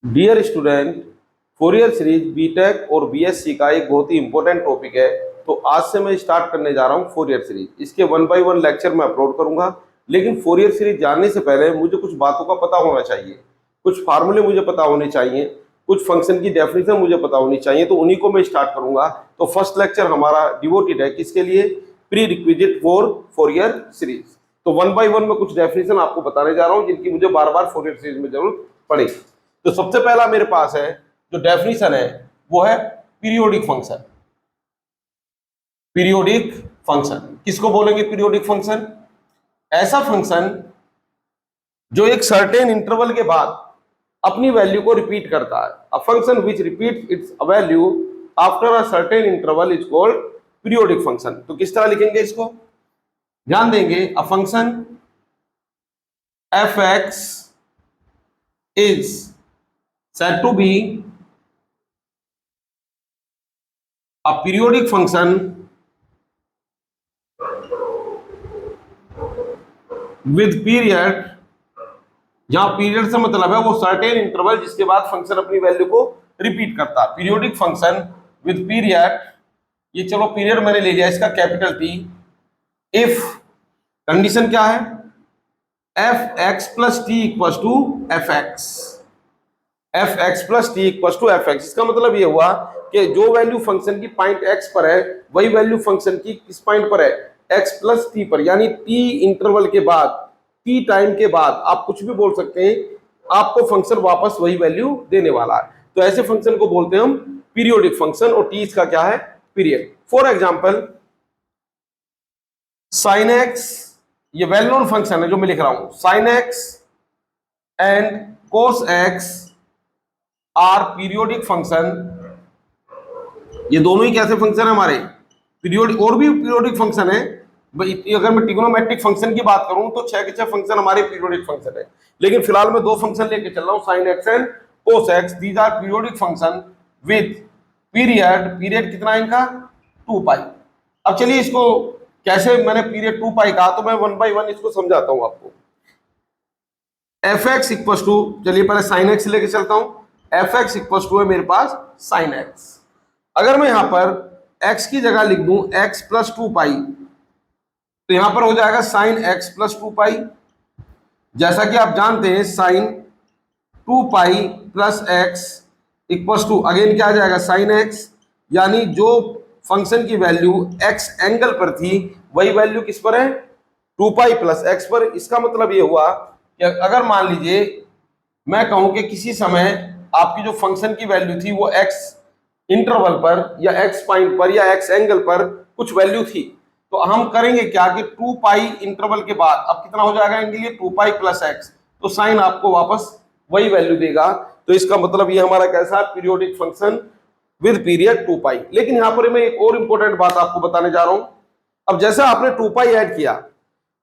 Dear student, Fourier series BTech और BSc का एक बहुत ही इंपॉर्टेंट टॉपिक है। तो आज से मैं स्टार्ट करने जा रहा हूँ फोरियर सीरीज। इसके 1 बाय 1 लेक्चर मैं अपलोड करूंगा। लेकिन फोरियर सीरीज जानने से पहले मुझे कुछ बातों का पता होना चाहिए, कुछ फार्मूले मुझे पता होने चाहिए, कुछ फंक्शन की डेफिनेशन मुझे पता होनी चाहिए। तो उन्हीं को मैं स्टार्ट करूंगा। तो फर्स्ट लेक्चर हमारा डिवोटेड है किसके लिए? Pre requisite for Fourier series. तो 1 बाय 1 में कुछ डेफिनेशन आपको बताने जा रहा हूँ जिनकी मुझे बार बार फोरियर सीरीज में जरूरत पड़ेगी। तो सबसे पहला मेरे पास है जो डेफिनेशन है वो है पीरियोडिक फंक्शन। पीरियोडिक फंक्शन किसको बोलेंगे? पीरियोडिक फंक्शन ऐसा फंक्शन जो एक सर्टेन इंटरवल के बाद अपनी वैल्यू को रिपीट करता है। A function which repeats its value after a certain interval is called periodic function. तो किस तरह लिखेंगे इसको? ध्यान देंगे। A function F x is said to be a periodic function with period, जहां पीरियड से मतलब है वो सर्टेन इंटरवल जिसके बाद फंक्शन अपनी वैल्यू को रिपीट करता है। पीरियोडिक फंक्शन विद पीरियड, ये चलो पीरियड मैंने ले लिया इसका कैपिटल टी। इफ कंडीशन क्या है? F x plus t equal to f x. F x plus t equal to f x. इसका मतलब ये हुआ कि जो वैल्यू फंक्शन की पॉइंट एक्स पर है वही वैल्यू फंक्शन की किस पॉइंट पर है? एक्स प्लस टी पर। यानी टी इंटरवल के बाद, टी टाइम के बाद आप कुछ भी बोल सकते हैं, आपको फंक्शन वापस वही वैल्यू देने वाला है। तो ऐसे फंक्शन को बोलते हैं हम पीरियोडिक फंक्शन, और टी इसका क्या है? Period. For example sine x, ये वेल नोन फंक्शन है जो मैं लिख रहा हूं। Sine x and cos x are periodic function. ये दोनों ही कैसे फंक्शन है हमारे? पीरियोडिक। और भी पीरियोडिक फंक्शन है। अगर मैं ट्रिग्नोमेट्रिक फंक्शन की बात करूं तो 6 के 6 फंक्शन हमारे पीरियोडिक फंक्शन है। लेकिन फिलहाल मैं 2 फंक्शन लेके चल रहा हूं, sine x and cos x. These are periodic function with period. Period कितना है इनका? 2 पाई। अब चलिए इसको कैसे, मैंने पीरियड 2 पाई कहा तो मैं 1 बाय 1 इसको समझाता हूं आपको। एफ एक्स इक्वल टू, चलिए पहले साइन एक्स लेके चलता हूं। एफ एक्स इक्वल टू है मेरे पास साइन एक्स। अगर मैं यहां पर x की जगह लिख दूं x प्लस 2 पाई, तो यहां पर हो जाएगा साइन x प्लस 2 पाई। जैसा कि आप जानते हैं sine 2 pi plus x equal to again क्या आ जाएगा? Sine x। यानी जो फंक्शन की वैल्यू x एंगल पर थी वही वैल्यू किस पर है? 2 पाई प्लस x पर। इसका मतलब ये हुआ कि अगर मान लीजिए मैं कहूं कि किसी समय आपकी जो फंक्शन की वैल्यू थी वो x इंटरवल पर या x पॉइंट पर या x एंगल पर कुछ वैल्यू थी, तो हम करेंगे क्या कि 2 पाई इंटरवल के बाद अब कितना हो जाएगा इनके लिए? 2 पाई प्लस x। तो साइन आपको वापस वही वैल्यू देगा। तो इसका मतलब ये हमारा कैसा? पीरियोडिक फंक्शन विद पीरियड 2 पाई। लेकिन यहां पर मैं एक और इंपॉर्टेंट बात आपको बताने जा रहा हूं। अब जैसे आपने 2 पाई ऐड किया,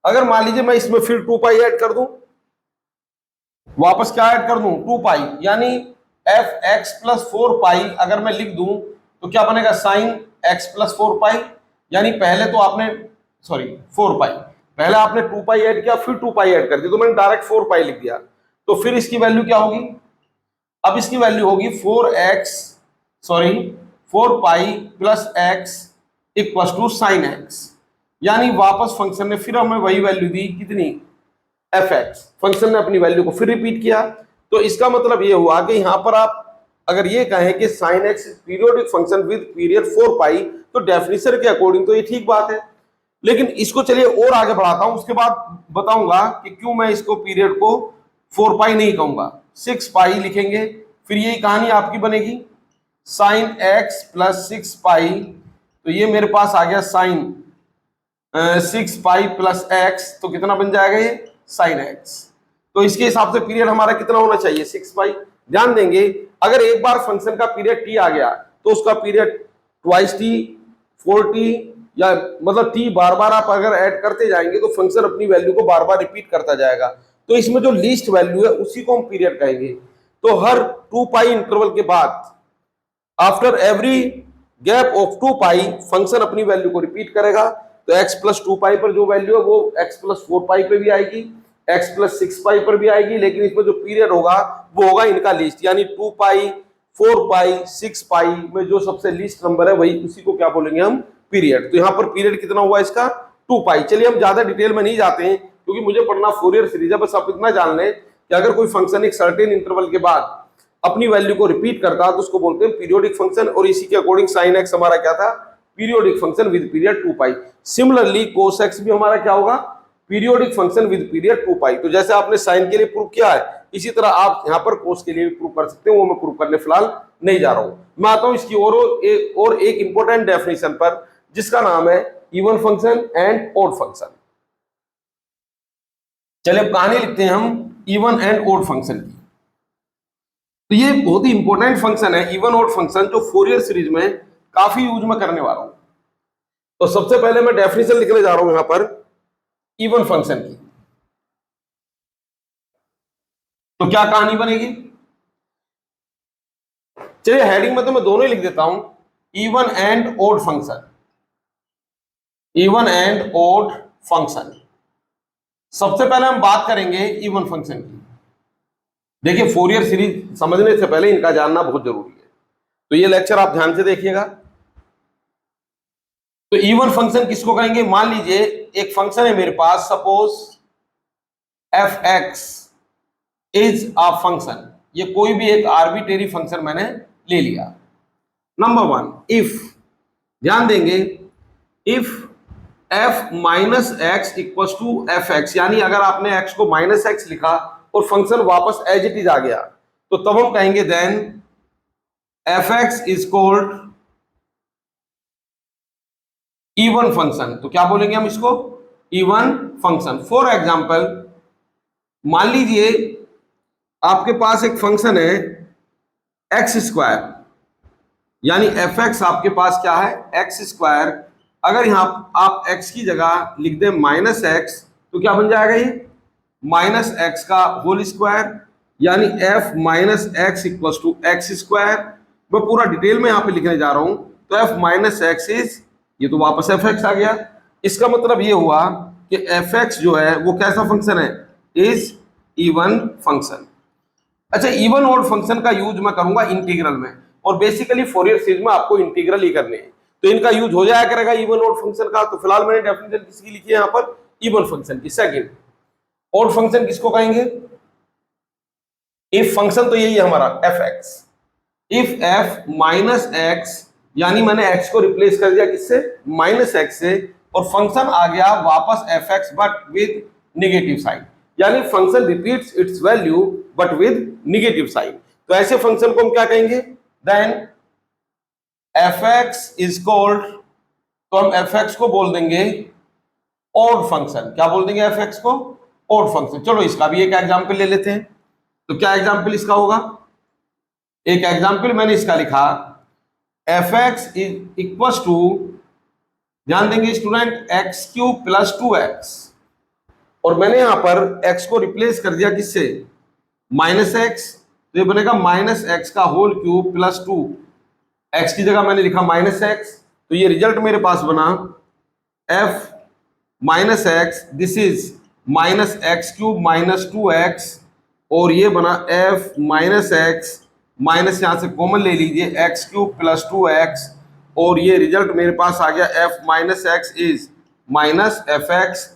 अगर मान लीजिए मैं इसमें फिर 2 पाई ऐड कर दूं, वापस क्या ऐड कर दूं? 2 पाई। यानी एफ एक्स प्लस 4 पाई अगर मैं लिख दूं तो क्या बनेगा? साइन एक्स प्लस 4 पाई। यानी पहले तो आपने 4 पाई, पहले आपने 2 पाई ऐड किया फिर 2 पाई ऐड कर दी, तो मैंने डायरेक्ट 4 पाई लिख दिया। तो फिर इसकी वैल्यू क्या होगी? अब इसकी वैल्यू होगी 4 pi plus x equal to sine x. यानी वापस फंक्शन ने फिर हमें वही वैल्यू दी, कितनी? F x. फंक्शन ने अपनी वैल्यू को फिर रिपीट किया। तो इसका मतलब ये हुआ कि यहां पर आप अगर ये कहें कि sine x periodic function with period 4 पाई, तो डेफिनेशन के अकॉर्डिंग तो ये ठीक बात है। लेकिन इसको चलिए और आगे बढ़ाता हूं, उसके बाद बताऊंगा कि क्यों मैं इसको पीरियड को 4 पाई नहीं कहूंगा, 6 पाई लिखेंगे। फिर यही कहानी आपकी बनेगी, साइन एक्स प्लस 6 पाई। तो ये मेरे पास आ गया साइन 6 पाई प्लस एक्स। तो कितना बन जाएगा ये? Sine x. तो इसके हिसाब से पीरियड हमारा कितना होना चाहिए? 6 पाई। ध्यान देंगे, अगर एक बार फंक्शन का पीरियड टी आ गया तो उसका पीरियड ट्वाइस टी, 4t, या मतलब टी बार बार आप अगर ऐड करते जाएंगे तो फंक्शन अपनी वैल्यू को बार बार रिपीट करता जाएगा। तो इसमें जो लीस्ट वैल्यू है उसी को हम पीरियड कहेंगे। तो हर 2 पाई इंटरवल के बाद, after every gap of 2 pi, function अपनी वैल्यू को रिपीट करेगा। तो x प्लस 2 पाई पर जो वैल्यू है वो x प्लस 4 पाई पे भी आएगी, x प्लस 6 पाई पर भी आएगी, लेकिन इसमें जो पीरियड होगा वो होगा इनका लीस्ट, यानी 2 पाई, 4 पाई, 6 पाई में जो सबसे लीस्ट नंबर है वही उसी को क्या बोलेंगे हम, पीरियड। तो यहाँ पर पीरियड कितना हुआ इसका, 2 पाई। चलिए हम ज्यादा डिटेल में नहीं जाते हैं क्योंकि मुझे पढ़ना फोरियर सीरीज है, बस आप इतना जान लें कि अगर कोई फंक्शन एक सर्टेन इंटरवल के बाद अपनी वैल्यू को रिपीट करता है तो उसको बोलते हैं पीरियोडिक फंक्शन, और इसी के अकॉर्डिंग साइन एक्स हमारा क्या था, periodic function with period 2 pi. Similarly cos x भी हमारा क्या होगा, पीरियोडिक फंक्शन विद पीरियड 2 पाई। तो जैसे आपने साइन के लिए प्रूव किया है, इसी तरह आप यहाँ पर कोस के लिए भी प्रूव कर सकते हैं, वो मैं प्रूव करने फिलहाल नहीं जा रहा हूं। मैं आता हूं इसकी और एक इंपॉर्टेंट डेफिनेशन पर, जिसका नाम है even function and odd function. चलिए अब कहानी लिखते हैं हम इवन एंड ऑड फंक्शन की। तो ये बहुत ही इंपॉर्टेंट फंक्शन है इवन ऑड फंक्शन, जो फोरियर सीरीज में काफी यूज में करने वाला हूं। तो सबसे पहले मैं डेफिनेशन लिखने जा रहा हूं यहां पर इवन फंक्शन की। तो क्या कहानी बनेगी, चलिए हेडिंग में तो मैं दोनों ही लिख देता हूं, even and odd function, even and odd function. सबसे पहले हम बात करेंगे इवन फंक्शन की। देखिए फोरियर सीरीज समझने से पहले इनका जानना बहुत जरूरी है, तो ये लेक्चर आप ध्यान से देखिएगा। तो इवन फंक्शन किसको कहेंगे, मान लीजिए एक फंक्शन है मेरे पास, suppose f x is a function, ये कोई भी एक आर्बिट्रेरी फंक्शन मैंने ले लिया। नंबर 1, इफ, ध्यान देंगे, if f minus x equal to f x, यानी अगर आपने एक्स को माइनस एक्स लिखा और फंक्शन वापस एज इट इज आ गया, तो तब हम कहेंगे then f x is called even function. तो क्या बोलेंगे हम इसको, इवन फंक्शन। फॉर एग्जाम्पल, मान लीजिए आपके पास एक फंक्शन है एक्स स्क्वायर, यानी एफ एक्स आपके पास क्या है, एक्स स्क्वायर। अगर यहां आप एक्स की जगह लिख दें माइनस एक्स, तो क्या बन जाएगा ये, माइनस एक्स का होल स्क्वायर, यानी f minus x equal to x square. मैं पूरा डिटेल में यहां पे लिखने जा रहा हूं। तो एफ माइनस एक्स इज, ये तो वापस एफ एक्स आ गया। इसका मतलब ये हुआ कि एफ एक्स जो है वो कैसा फंक्शन है, इज इवन फंक्शन। अच्छा, इवन ऑड फंक्शन का यूज मैं करूंगा इंटीग्रल में, और बेसिकली फोरियर सीरीज में आपको इंटीग्रल ही करने हैं, तो इनका यूज हो जाया करेगा इवन ऑड फंक्शन का। तो फिलहाल मैंने डेफिनेशन किसकी लिखी है यहाँ पर, इवन फंक्शन की। सेकंड, ऑड फंक्शन किसको कहेंगे, इफ फंक्शन तो यही है हमारा F x, if f minus x, यानी मैंने एक्स को रिप्लेस कर दिया किससे, माइनस एक्स से, और फंक्शन आ गया वापस f x but with negative sign, यानी function repeats its value but with negative sign. तो ऐसे फंक्शन को हम क्या कहेंगे, then f x is called, तो हम एफ एक्स को बोल देंगे ऑड फंक्शन। क्या बोल देंगे एफ एक्स को, ऑड फंक्शन। चलो इसका भी एक एग्जांपल ले लेते हैं। तो क्या एग्जांपल इसका होगा, एक एग्जांपल मैंने इसका लिखा, f x is equal to, ध्यान देंगे student, x cube plus 2x, और मैंने यहां पर x को रिप्लेस कर दिया किससे, माइनस एक्स, तो ये बनेगा माइनस एक्स का होल क्यूब प्लस 2, x की जगह मैंने लिखा माइनस एक्स, तो ये रिजल्ट मेरे पास बना f minus x, this is minus x cube minus 2x, और ये बना f माइनस एक्स, माइनस यहां से कॉमन ले लीजिए, एक्स क्यूब प्लस 2x, और ये रिजल्ट मेरे पास आ गया f minus x is minus F x,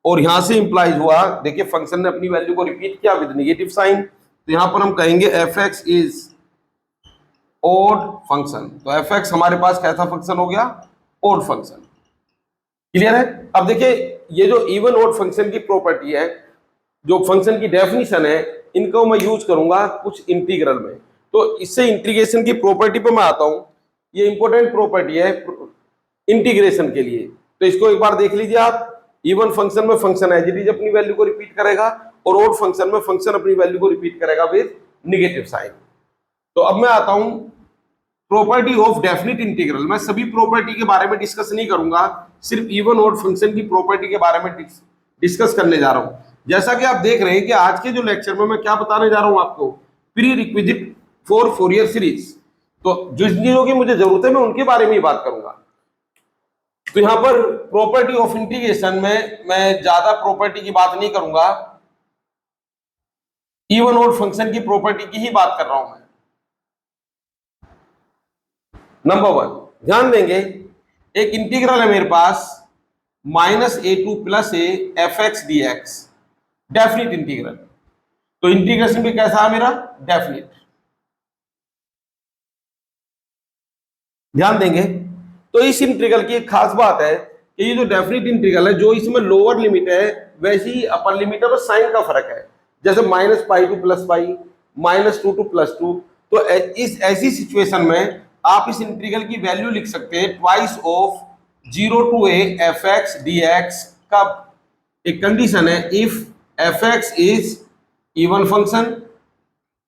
और यहां से इंप्लाइज हुआ, देखिए फंक्शन ने अपनी वैल्यू को रिपीट किया विद नेगेटिव साइन, तो यहां पर हम कहेंगे F x is odd function. तो एफ एक्स हमारे पास कैसा फंक्शन हो गया, ऑड फंक्शन। क्लियर है। अब देखिए ये जो इवन ऑड फंक्शन की प्रॉपर्टी है, जो फंक्शन की डेफिनेशन है, इनको मैं यूज करूंगा कुछ इंटीग्रल में। तो इससे इंटीग्रेशन की प्रॉपर्टी पे मैं आता हूं। ये इंपॉर्टेंट प्रॉपर्टी है इंटीग्रेशन के लिए, तो इसको एक बार देख लीजिए आप। इवन फंक्शन में फंक्शन एज इट इज अपनी वैल्यू को रिपीट करेगा, और ऑड फंक्शन में फंक्शन अपनी वैल्यू को रिपीट करेगा विद नेगेटिव साइन। तो अब मैं आता हूं प्रॉपर्टी ऑफ डेफिनिट इंटीग्रल। मैं सभी प्रॉपर्टी के बारे में डिस्कस नहीं करूंगा, सिर्फ इवन ऑड फंक्शन की प्रॉपर्टी के बारे में डिस्कस करने जा रहा हूं। जैसा कि आप देख रहे हैं कि आज के जो लेक्चर में मैं क्या बताने जा रहा हूं आपको, pre requisite for Fourier series. तो जिस चीजों की मुझे जरूरत है मैं उनके बारे में ही बात करूंगा। तो यहां पर प्रॉपर्टी ऑफ इंटीग्रेशन में मैं ज्यादा प्रॉपर्टी की बात नहीं करूंगा, इवन ओड फंक्शन की प्रॉपर्टी की ही बात कर रहा हूं मैं। नंबर वन, ध्यान देंगे, एक इंटीग्रल है मेरे पास -a2 + a f(x) dx, definite integral. तो इंटीग्रेशन भी कैसा है मेरा? डेफिनिट। ध्यान देंगे, तो इस इंटीग्रल की एक खास बात है कि ये जो डेफिनिट इंटीग्रल है, जो इसमें लोअर लिमिट है वैसी ही अपर लिमिट है, बस साइन का फर्क है। जैसे -π to +π, -2 to +2। तो इस ऐसी सिचुएशन में आप इस इंटीग्रल की वैल्यू लिख सकते हैं twice of 0 to a f(x) dx का एक कंडीशन है, if f(x) is even function.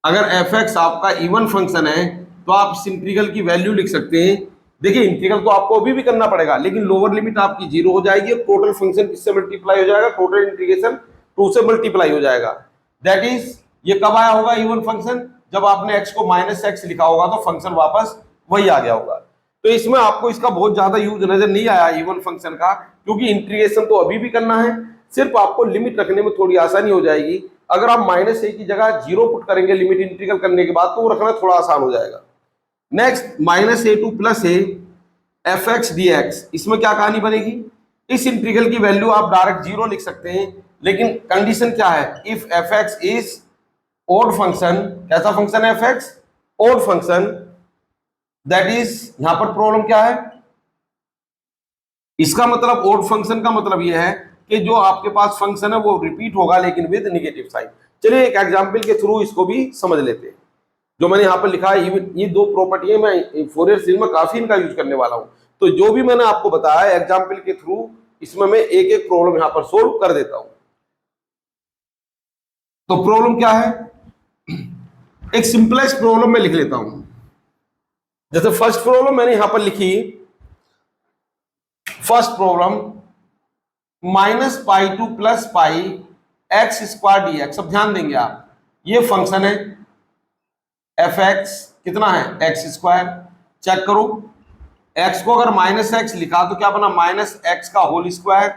अगर f(x) आपका इवन फंक्शन है तो आप इस इंटीग्रल की वैल्यू लिख सकते हैं। देखिए, इंटीग्रल तो आपको अभी भी करना पड़ेगा, लेकिन लोअर लिमिट आपकी 0 हो जाएगी और टोटल फंक्शन किससे मल्टीप्लाई हो जाएगा? टोटल इंटीग्रेशन 2 से मल्टीप्लाई हो जाएगा। दैट इज, ये कब आया होगा इवन फंक्शन? जब आपने x को -x लिखा होगा तो फंक्शन वापस वही आ गया होगा। तो इसमें आपको इसका बहुत ज्यादा यूज नजर नहीं आया इवन फंक्शन का, क्योंकि इंटीग्रेशन तो अभी भी करना है, सिर्फ आपको लिमिट रखने में थोड़ी आसानी हो जाएगी। अगर आप -a की जगह 0 पुट करेंगे लिमिट इंटीग्रल करने के बाद, तो वो रखना थोड़ा आसान हो जाएगा। Next, -a2 + a f(x) dx, इसमें क्या कहानी बनेगी? इस इंटीग्रल की वैल्यू आप डायरेक्ट 0 लिख सकते हैं, लेकिन कंडीशन क्या है? If f(x) is odd function. कैसा फंक्शन है f(x)? Odd function. That is, यहां पर प्रॉब्लम क्या है? इसका मतलब ओड फंक्शन का मतलब यह है कि जो आपके पास फंक्शन है वो रिपीट होगा, लेकिन विद नेगेटिव साइन। चलिए एक एग्जांपल के थ्रू इसको भी समझ लेते हैं। जो मैंने यहाँ पर लिखा है, ये दो प्रॉपर्टी मैं फोरियर सीरीज में काफी इनका यूज करने वाला हूं। तो जो भी मैंने आपको बताया एग्जाम्पल के थ्रू, इसमें मैं एक एक प्रॉब्लम यहाँ पर सोल्व कर देता हूं। तो प्रॉब्लम क्या है? एक सिंपलेस्ट प्रॉब्लम में लिख लेता हूं। जैसे फर्स्ट प्रॉब्लम मैंने यहां पर लिखी, first problem -π to +π x² dx। अब ध्यान देंगे आप, ये फंक्शन है f(x), कितना है? x²। चेक करो, x को अगर -x लिखा तो क्या बना? -x का होल स्क्वायर।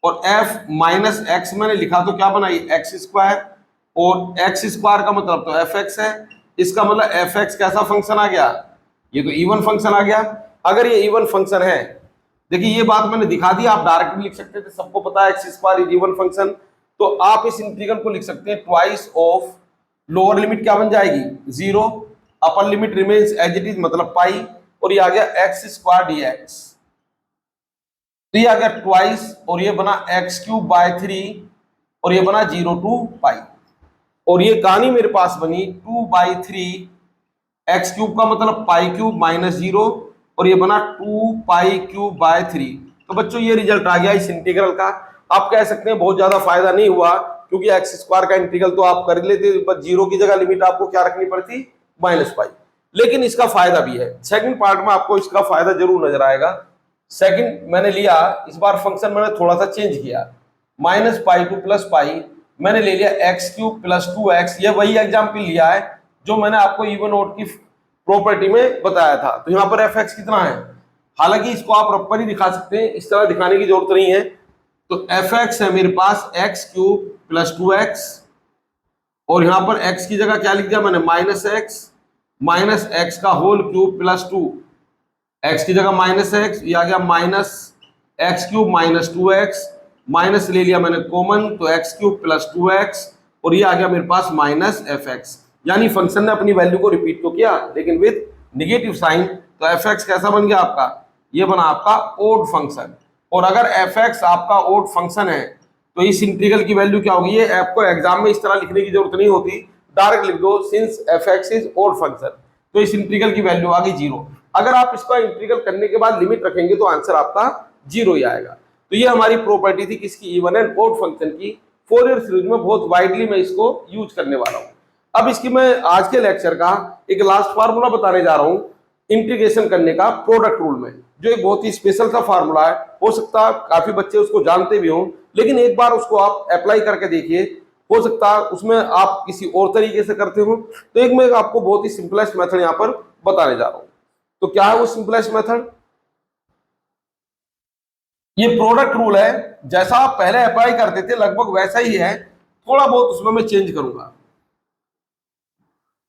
और f -x मैंने लिखा तो क्या बना? ये x²। और x² का मतलब तो f(x) है। इसका मतलब f(x) कैसा फंक्शन आ गया? ये तो इवन फंक्शन आ गया। अगर ये इवन फंक्शन है, देखिए ये बात मैंने दिखा दी, आप डायरेक्ट भी लिख सकते थे, सबको पता है x² इज इवन फंक्शन। तो आप इस इंटीग्रल को लिख सकते हैं ट्वाइस ऑफ, लोअर लिमिट क्या बन जाएगी? 0, upper limit remains as it is, मतलब पाई, और ये आ गया x² dx। तो ये आ गया ट्वाइस, और ये बना x³/3, और ये बना 0 to π। और ये कहानी मेरे पास बनी 2/3 x³ का मतलब π³ - 0, और ये बना 2π³/3। तो बच्चों ये रिजल्ट आ गया इस इंटीग्रल का। आप कह सकते हैं बहुत ज्यादा फायदा नहीं हुआ, क्योंकि x² का इंटीग्रल तो आप कर लेते, बस 0 की जगह लिमिट आपको क्या रखनी पड़ती? -π। लेकिन इसका फायदा भी है, सेकंड पार्ट में आपको इसका फायदा जरूर नजर आएगा। सेकंड मैंने लिया, इस बार फंक्शन मैंने थोड़ा सा चेंज किया, -π to +π मैंने ले लिया x³ + 2x। ये वही एग्जाम्पल लिया है जो मैंने आपको इवन ओड की प्रॉपर्टी में बताया था। तो यहाँ पर f(x) कितना है? हालांकि इसको आप रफ ही दिखा सकते हैं, इस तरह दिखाने की जरूरत नहीं है। तो f(x) है मेरे पास x³ + 2x, और यहाँ पर x की जगह क्या लिख दिया मैंने? -x, -x का होल क्यूब + 2, x की जगह -x, ये आ गया -x³ - 2x, माइनस ले लिया मैंने कॉमन, तो x³ + 2x, और ये आ गया मेरे पास -f(x). यानी फंक्शन ने अपनी वैल्यू को रिपीट तो किया, लेकिन विद नेगेटिव साइन। तो f(x) कैसा बन गया आपका? ये बना आपका ओड फंक्शन। और अगर f(x) आपका ओड फंक्शन है तो इस इंटीग्रल की वैल्यू क्या होगी? ये आपको एग्जाम में इस तरह लिखने की जरूरत नहीं होती, डायरेक्ट लिख दो, since f(x) is odd function, तो इस इंटीग्रल की वैल्यू आ गई 0। अगर आप इसका इंटीग्रल करने के बाद लिमिट रखेंगे तो आंसर आपका 0 ही आएगा। तो ये हमारी प्रॉपर्टी थी किसकी? इवन एंड ओड फंक्शन की। फोरियर सीरीज में बहुत वाइडली मैं इसको यूज करने वाला हूं। अब इसकी मैं आज के लेक्चर का एक लास्ट फार्मूला बताने जा रहा हूं इंटीग्रेशन करने का प्रोडक्ट रूल में, जो एक बहुत ही स्पेशल सा फार्मूला है। हो सकता है काफी बच्चे उसको जानते भी हों, लेकिन एक बार उसको आप अप्लाई करके देखिए, हो सकता है उसमें आप किसी और तरीके से करते हो। तो एक मैं आपको बहुत ही सिंपलेस्ट मेथड यहाँ पर बताने जा रहा हूं। तो क्या है वो सिंपलेस्ट मेथड? ये प्रोडक्ट रूल है, जैसा आप पहले अप्लाई करते थे लगभग वैसा ही है, थोड़ा बहुत उसमें मैं चेंज करूंगा।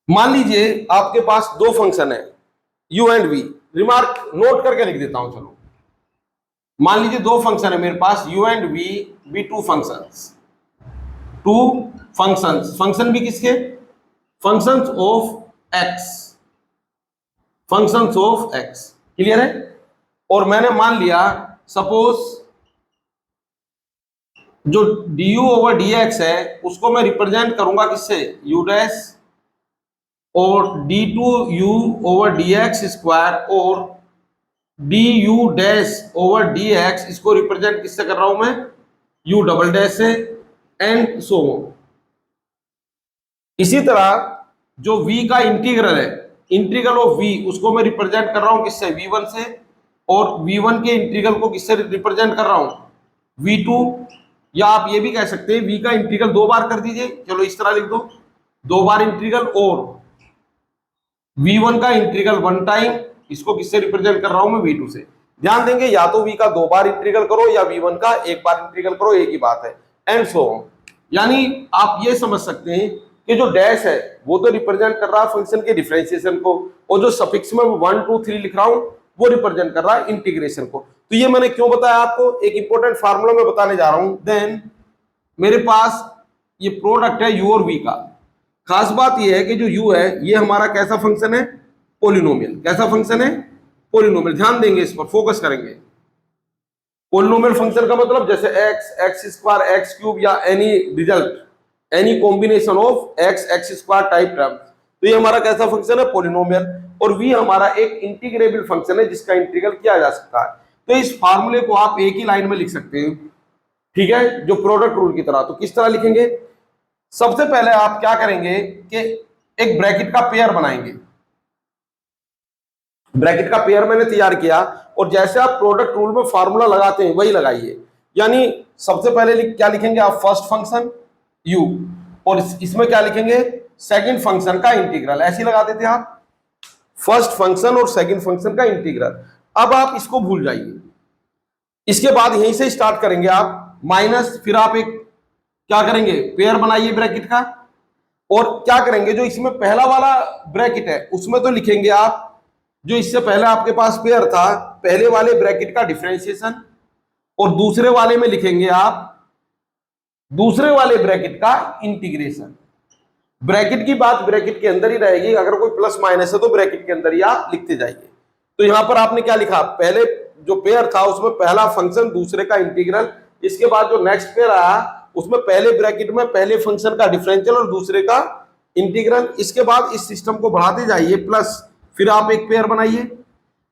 मान लीजिए आपके पास दो फंक्शन है u and v, remark note करके लिख देता हूं चलो। मान लीजिए दो फंक्शन है मेरे पास u एंड v, भी two functions, two functions, function भी किसके, functions of x, functions of x, clear है। और मैंने मान लिया सपोज जो du ओवर dx है उसको मैं रिप्रेजेंट करूंगा किससे, u डैश, और d2u ओवर dx स्क्वायर और du डैश ओवर dx, इसको रिप्रेजेंट किससे कर रहा हूं मैं, u डबल डैश से, एंड सो ऑन। इसी तरह जो v का इंटीग्रल है, इंटीग्रल ऑफ v, उसको मैं रिप्रेजेंट कर रहा हूं किससे, v1 से, और v1 के इंटीग्रल को किससे रिप्रेजेंट कर रहा हूं, v2, या आप ये भी कह सकते हैं v का इंटीग्रल दो बार कर दीजिए, चलो इस तरह लिख दो, दो बार इंटीग्रल, और v1 का इंटीग्रल वन टाइम, इसको किससे रिप्रेजेंट कर रहा हूं मैं, v2 से। ध्यान देंगे या तो v का दो बार इंटीग्रल करो या v1 का एक बार इंटीग्रल करो, एक ही बात है, एंड सो ऑन। यानी आप ये समझ सकते हैं कि जो डैश है वो तो रिप्रेजेंट कर रहा है फंक्शन के डिफरेंशिएशन को, और जो सफिक्स में 1 2 3 लिख रहा हूं वो रिप्रेजेंट कर रहा है इंटीग्रेशन को। तो ये मैंने क्यों बताया आपको, एक इंपॉर्टेंट फार्मूला में बताने जा रहा हूं। देन मेरे पास ये प्रोडक्ट है u और v का। खास बात ये है कि जो u है ये हमारा कैसा फंक्शन है, पोलिनोमियल। कैसा फंक्शन है, पोलिनोमियल। ध्यान देंगे इस पर, फोकस करेंगे। पोलिनोमियल फंक्शन का मतलब जैसे x, x square, x cube, या any result, any combination of x, x square type term. तो ये हमारा कैसा फंक्शन है, पोलिनोमियल। और v हमारा एक इंटीग्रेबल फंक्शन है जिसका इंटीग्रल किया जा सकता है। तो इस फार्मूले को आप एक ही लाइन में लिख सकते हैं, ठीक है, जो प्रोडक्ट रूल की तरह। तो किस तरह लिखेंगे, सबसे पहले आप क्या करेंगे कि एक ब्रैकेट का पेयर बनाएंगे। ब्रैकेट का पेयर मैंने तैयार किया, और जैसे आप प्रोडक्ट रूल में फार्मूला लगाते हैं वही लगाइए। यानी सबसे पहले क्या लिखेंगे आप, फर्स्ट फंक्शन u, और इसमें क्या लिखेंगे, सेकंड फंक्शन का इंटीग्रल। ऐसे लगा देते हैं आप, फर्स्ट फंक्शन और सेकंड फंक्शन का इंटीग्रल। अब आप इसको भूल जाइए। इसके बाद यहीं से स्टार्ट करेंगे आप, माइनस, फिर आप एक क्या करेंगे, पेयर बनाइए ब्रैकेट का, और क्या करेंगे, जो इसमें पहला वाला ब्रैकेट है उसमें तो लिखेंगे आप जो इससे पहले आपके पास पेयर था, पहले वाले ब्रैकेट का डिफरेंशिएशन, और दूसरे वाले में लिखेंगे आप दूसरे वाले ब्रैकेट का इंटीग्रेशन। ब्रैकेट की बात ब्रैकेट के अंदर ही रहेगी, अगर कोई प्लस माइनस है तो ब्रैकेट के अंदर ही आप लिखते जाइए। तो यहां पर आपने क्या लिखा, पहले जो पेयर था उसमें पहला फंक्शन, दूसरे का इंटीग्रल। इसके बाद जो नेक्स्ट पेयर आया उसमें पहले ब्रैकेट में पहले फंक्शन का डिफरेंशियल और दूसरे का इंटीग्रल। इसके बाद इस सिस्टम को बढ़ाते जाइए, प्लस फिर आप एक पेयर बनाइए।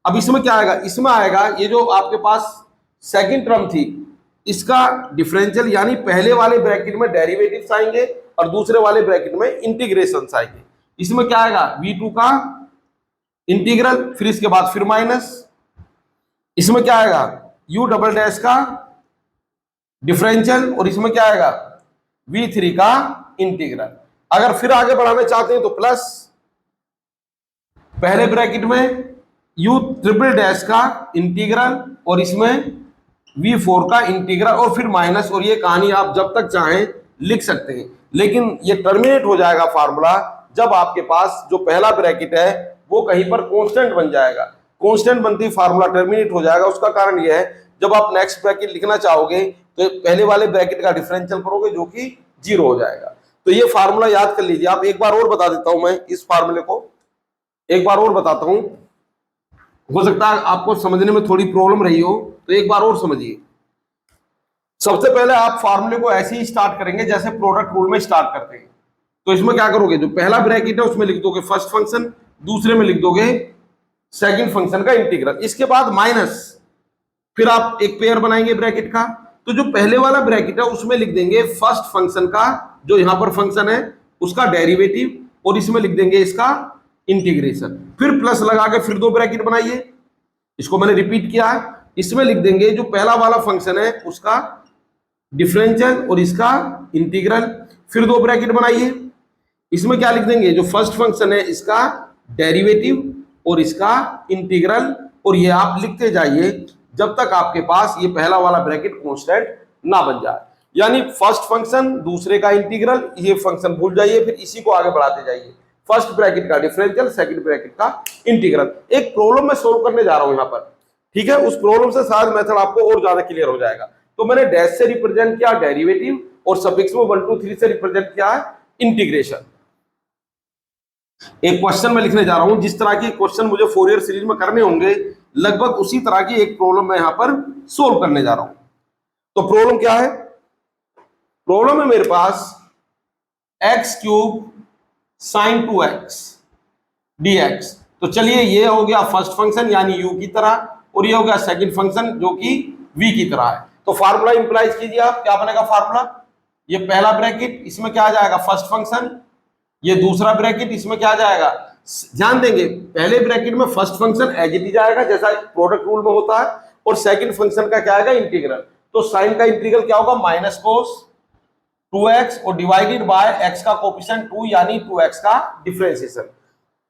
अब इसमें क्या आएगा, इसमें आएगा ये जो आपके पास सेकंड टर्म थी इसका डिफरेंशियल, यानी पहले वाले ब्रैकेट में डेरिवेटिव्स आएंगे और दूसरे वाले ब्रैकेट में इंटीग्रेशंस आएंगे। इसमें क्या आएगा, v2 का इंटीग्रल, फिर इसके बाद फिर माइनस, इसमें क्या आएगा, u डबल डैश का डिफरेंशियल, और इसमें क्या आएगा, v3 का इंटीग्रल। अगर फिर आगे बढ़ाना चाहते हैं तो प्लस, पहले ब्रैकेट में u ट्रिपल डैश का इंटीग्रल, और इसमें v4 का इंटीग्रल, और फिर माइनस। और ये कहानी आप जब तक चाहें लिख सकते हैं, लेकिन ये टर्मिनेट हो जाएगा फार्मूला जब आपके पास जो पहला ब्रैकेट है वो कहीं पर कांस्टेंट बन जाएगा। कांस्टेंट बनती फार्मूला टर्मिनेट हो जाएगा। उसका कारण यह है, जब आप नेक्स्ट ब्रैकेट लिखना चाहोगे तो पहले वाले ब्रैकेट का डिफरेंशियल करोगे जो कि 0 हो जाएगा। तो ये फार्मूला याद कर लीजिए आप। एक बार और बता देता हूं मैं, इस फार्मूले को एक बार और बताता हूं, हो सकता है आपको समझने में थोड़ी प्रॉब्लम रही हो, तो एक बार और समझिए। सबसे पहले आप फार्मूले को ऐसे ही स्टार्ट करेंगे जैसे प्रोडक्ट रूल में स्टार्ट करते हैं। तो इसमें क्या करोगे, जो पहला ब्रैकेट है उसमें लिख दोगे फर्स्ट फंक्शन, दूसरे में लिख दोगे सेकंड फंक्शन का इंटीग्रल, इसके बाद माइनस, फिर आप एक पेयर बनाएंगे ब्रैकेट का। तो जो पहले वाला ब्रैकेट है उसमें लिख देंगे फर्स्ट फंक्शन का, जो यहां पर फंक्शन है उसका डेरिवेटिव, और इसमें लिख देंगे इसका इंटीग्रेशन। फिर प्लस लगा के फिर दो ब्रैकेट बनाइए, इसको मैंने रिपीट किया है। इसमें लिख देंगे जो पहला वाला फंक्शन है उसका डिफरेंशियल और इसका इंटीग्रल, फिर दो ब्रैकेट बनाइए। इसमें क्या लिख देंगे, जो फर्स्ट फंक्शन है इसका डेरिवेटिव और इसका इंटीग्रल, और ये आप लिखते जाइए जब तक आपके पास ये पहला वाला ब्रैकेट कांस्टेंट ना बन जाए। यानी फर्स्ट फंक्शन, दूसरे का इंटीग्रल, ये फंक्शन भूल जाइए, फिर इसी को आगे बढ़ाते जाइए। फर्स्ट ब्रैकेट का डिफरेंशियल, सेकंड ब्रैकेट का इंटीग्रल। एक प्रॉब्लम मैं सोल्व करने जा रहा हूं यहां पर, ठीक है। उस प्रॉब्लम से शायद मेथड आपको और ज्यादा क्लियर हो जाएगा। तो मैंने डैश से रिप्रेजेंट किया डेरिवेटिव और सफिक्स में 1 2 3 से रिप्रेजेंट किया है इंटीग्रेशन। एक क्वेश्चन मैं लिखने जा रहा हूं, जिस तरह के क्वेश्चन मुझे फोरियर सीरीज में करने होंगे लगभग उसी तरह की एक प्रॉब्लम मैं यहां पर सोल्व करने जा रहा हूं। तो प्रॉब्लम क्या है? प्रॉब्लम है मेरे पास x cube sine 2x dx। तो चलिए ये हो गया फर्स्ट फंक्शन यानी u की तरह, और ये हो गया सेकंड फंक्शन जो कि v की तरह है। तो फार्मूला इंप्लाइज कीजिए आप, क्या बनेगा फार्मूला? ये पहला ब्रैकेट, इसमें क्या आ जाएगा फर्स्ट फंक्शन, ये दूसरा ब्रैकेट, इसमें क्या आ जाएगा, ध्यान देंगे पहले ब्रैकेट में first function as it is आएगा जैसा प्रोडक्ट रूल में होता है, और सेकंड फंक्शन का क्या आएगा इंटीग्रल। तो साइन का इंटीग्रल क्या होगा माइनस कोस 2x और डिवाइडेड बाय x का कोएफिशिएंट 2 यानी 2x का डिफरेंशिएशन।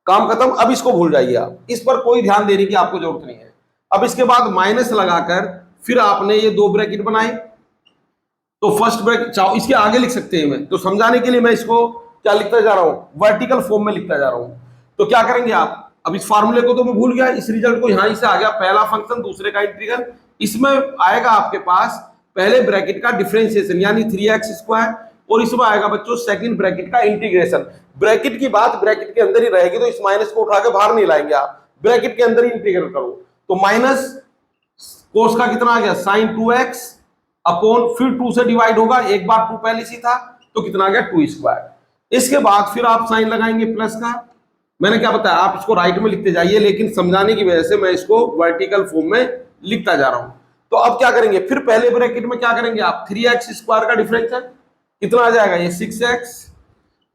काम खत्म। अब इसको भूल जाइए आप, इस पर कोई ध्यान देने की आपको जरूरत नहीं है। अब इसके बाद माइनस लगाकर फिर आपने ये दो ब्रैकेट बनाए। तो फर्स्ट ब्रैकेट चाहो इसके आगे लिख सकते हैं, मैं तो समझाने के लिए मैं इसको क्या लिखता जा रहा हूं, वर्टिकल फॉर्म में लिखता जा रहा हूं। तो क्या करेंगे आप, अब इस फार्मूले को तो मैं भूल गया, इस रिजल्ट को यहां से आ गया, पहला फंक्शन दूसरे का इंटीग्रल, इसमें आएगा आपके पास पहले ब्रैकेट का डिफरेंशिएशन यानी 3x², और इसमें आएगा बच्चों सेकंड ब्रैकेट का इंटीग्रेशन। ब्रैकेट की बात ब्रैकेट के अंदर ही रहेगी, तो इस माइनस को उठा के बाहर नहीं लाएंगे आप, ब्रैकेट के अंदर ही इंटीग्रेट करो। तो माइनस कोस का कितना आ गया साइन 2x अपॉन फिर 2 से डिवाइड होगा, एक बार 2 पहले से था तो कितना आ गया 2²। इसके बाद फिर आप साइन लगाएंगे प्लस का। मैंने क्या बताया, आप इसको राइट में लिखते जाइए, लेकिन समझाने की वजह से मैं इसको वर्टिकल फॉर्म में लिखता जा रहा हूं। तो अब क्या करेंगे, फिर पहले ब्रैकेट में क्या करेंगे आप, 3x² का डिफरेंशियल कितना आ जाएगा ये 6x,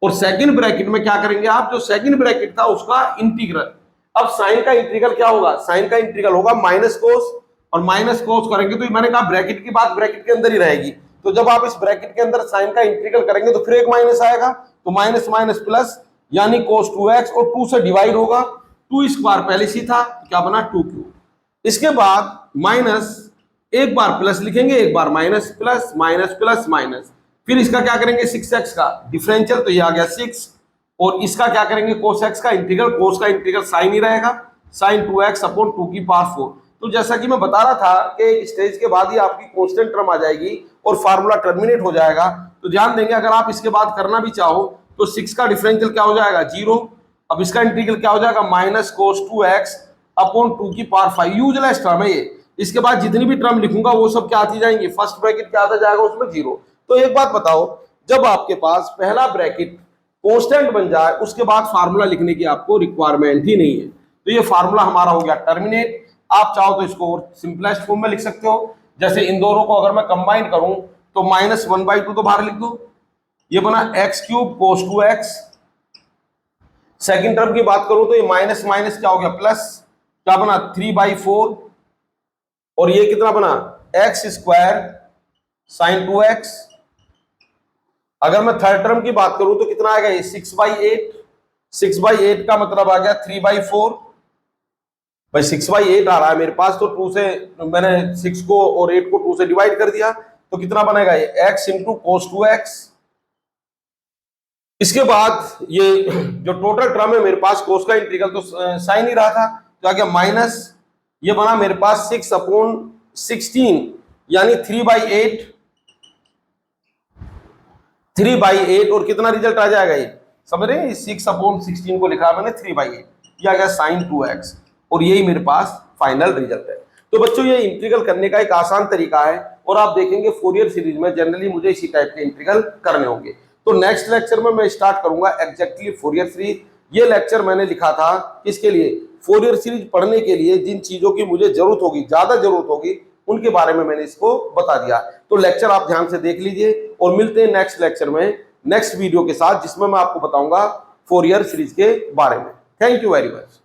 और सेकंड ब्रैकेट में क्या करेंगे आप, जो सेकंड ब्रैकेट था उसका इंटीग्रल। अब साइन का इंटीग्रल क्या होगा, साइन का इंटीग्रल होगा माइनस कोस, और माइनस कोस करेंगे तो मैंने कहा ब्रैकेट की बात ब्रैकेट के अंदर ही रहेगी। तो जब आप इस ब्रैकेट के अंदर साइन का इंटीग्रल करेंगे तो फिर एक माइनस आएगा, तो माइनस माइनस प्लस यानी कोस 2x, और 2 से डिवाइड होगा, 2² पहले से था क्या बना 2³ इसके बाद माइनस, एक बार प्लस लिखेंगे एक बार minus, plus minus plus minus, फिर इसका क्या करेंगे 6x का डिफरेंशियल, तो ये आ गया 6, और इसका क्या करेंगे cos x का इंटीग्रल, कोस का इंटीग्रल साइन ही रहेगा, साइन 2x अपॉन 2⁴। तो जैसा कि मैं बता रहा था कि एक स्टेज के बाद ही आपकी कांस्टेंट टर्म आ जाएगी और फार्मूला टर्मिनेट हो जाएगा। तो ध्यान देंगे अगर आप इसके बाद करना भी चाहो तो 6 का डिफरेंशियल क्या हो जाएगा 0, अब इसका इंटीग्रल क्या हो जाएगा minus cos 2x upon 2⁵ useless term है ये। इसके बाद जितनी भी टर्म लिखूंगा वो सब क्या आती जाएंगी, फर्स्ट ब्रैकेट क्या आता जाएगा उसमें 0। तो एक बात बताओ, जब आपके पास पहला ब्रैकेट कांस्टेंट बन जाए उसके बाद फार्मूला लिखने की आपको रिक्वायरमेंट ही नहीं है। तो ये फार्मूला हमारा हो गया टर्मिनेट। आप चाहो तो इसको सिंपलेस्ट फॉर्म में लिख सकते हो, जैसे इन दोनों को अगर मैं कंबाइन करूं तो -1/2 तो बाहर लिख दो, ये बना x³ cos 2x। Second term की बात करूं तो ये माइनस माइनस क्या हो गया प्लस, क्या बना 3/4, और ये कितना बना x² sin 2x। अगर मैं थर्ड टर्म की बात करूं तो कितना आएगा ये 6/8, 6/8 का मतलब आ गया 3/4। भाई 6/8 आ रहा है मेरे पास, तो 2 से मैंने 6 को और 8 को 2 से डिवाइड कर दिया, तो कितना बनेगा ये x × cos 2x। इसके बाद ये जो टोटल टर्म है मेरे पास कोस का इंटीग्रल तो साइन ही रहा था, तो आ गया माइनस, ये बना मेरे पास 6/16 यानी 3/8, 3/8, और कितना रिजल्ट आ जाएगा ये समझ रहे हैं, 6/16 को लिखा मैंने 3/8, ये आ गया sin 2x, और यही मेरे पास फाइनल रिजल्ट है। तो बच्चों ये इंटीग्रल करने का एक आसान तरीका है, और आप देखेंगे फोरियर सीरीज में जनरली मुझे इसी टाइप के इंटीग्रल करने होंगे। तो नेक्स्ट लेक्चर में मैं स्टार्ट करूंगा एग्जैक्टली फोरियर सीरीज। ये लेक्चर मैंने लिखा था किसके लिए, फोरियर सीरीज पढ़ने के लिए, जिन चीजों की मुझे जरूरत होगी, ज्यादा जरूरत होगी, उनके बारे में मैंने इसको बता दिया। तो लेक्चर आप ध्यान से देख लीजिए, और मिलते हैं नेक्स्ट लेक्चर में नेक्स्ट वीडियो के साथ, जिसमें मैं आपको बताऊंगा फोरियर सीरीज के बारे में। Thank you very much.